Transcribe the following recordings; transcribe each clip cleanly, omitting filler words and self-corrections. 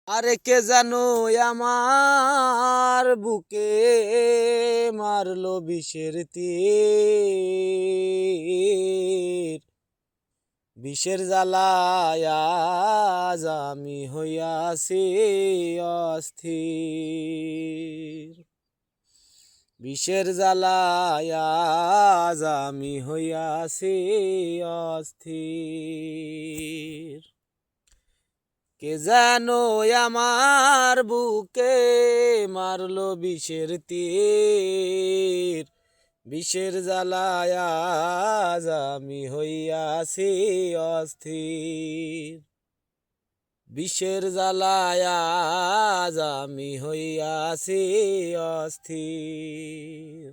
আরে কে জানো আমার বুকে মারলো বিষের তীর। বিষের জ্বালায় আজ আমি হইয়াছি অস্থির। বিষের জ্বালায় আজ আমি হইয়াছি অস্থির। কে জানো আমার বুকে মারলো বিষের তীর। বিষের জ্বালায় আজ আমি হইয়াছি অস্থির। বিষের জ্বালায় আজ আমি হইয়াছি অস্থির।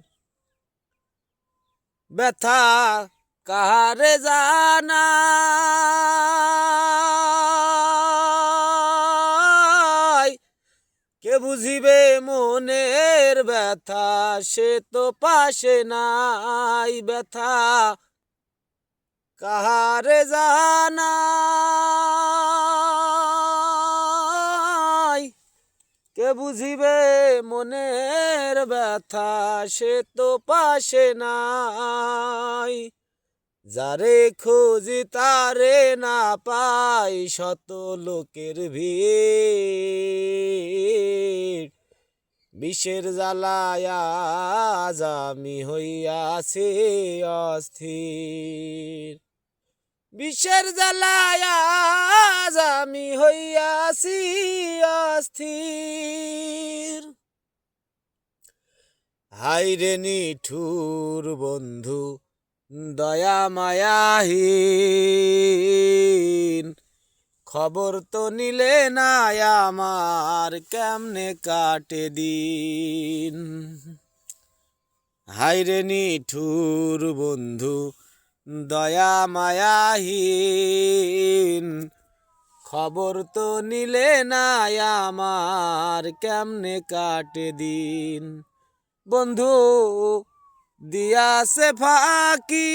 ব্যথা কাহারে জানা কে বুঝিবে মনের ব্যথা, সে তো পাশে নাই। ব্যথা কাহারে জানাই, কে বুঝিবে মনের ব্যথা, সে তো পাশে নাই। যারে খুঁজি তারে না পাই, শত লোকের ভিড়। বিষের জ্বালায় আজ আমি হইয়াছি অস্থির। বিষের জ্বালায় আজ আমি হইয়াছি অস্থির। হায়রে নিঠুর বন্ধু দয়া মায়াহীন, খবর তো নিলে না আমার, কেমনে কাটে দিন। হায়রে নিঠুর বন্ধু দয়া মায়াহীন, খবর তো নিলে না আমার, কেমনে কাটে দিন। বন্ধু দিয়াছে ফাঁকি,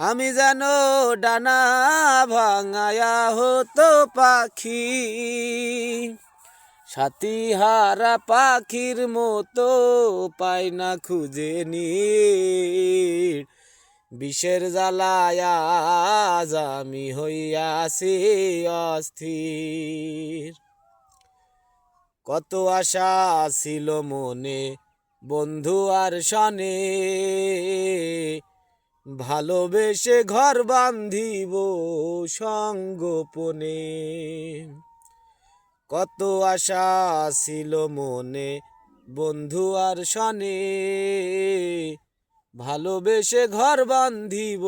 আমি যেন ডানা ভাঙায়া হতো পাখি। সাথী হারা পাখির মতো পাই না খুঁজে নীড়। বিষের জ্বালায় আজ আমি হইয়াছি অস্থির। কত আশা ছিল মনে বন্ধু আর শনে, ভালোবেসে ঘর বান্ধিব সঙ্গোপনে। কত আশা ছিল মনে বন্ধু আর শনে, ভালোবেসে ঘর বান্ধিব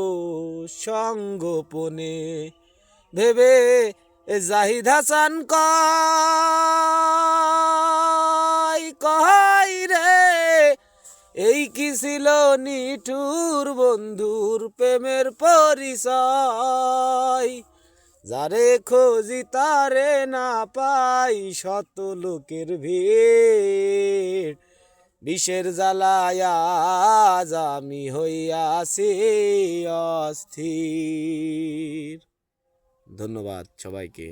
সঙ্গোপনে। ভেবে জাহিদ হাসান কয় রে, এই কি ছিল নিঠুর বন্ধুর প্রেমের পরিচয়। যারে খোঁজি তারে না পাই, শত লোকের ভিড়। বিষের জ্বালায় আজ আমি হইয়াছি অস্থির। ধন্যবাদ সবাইকে।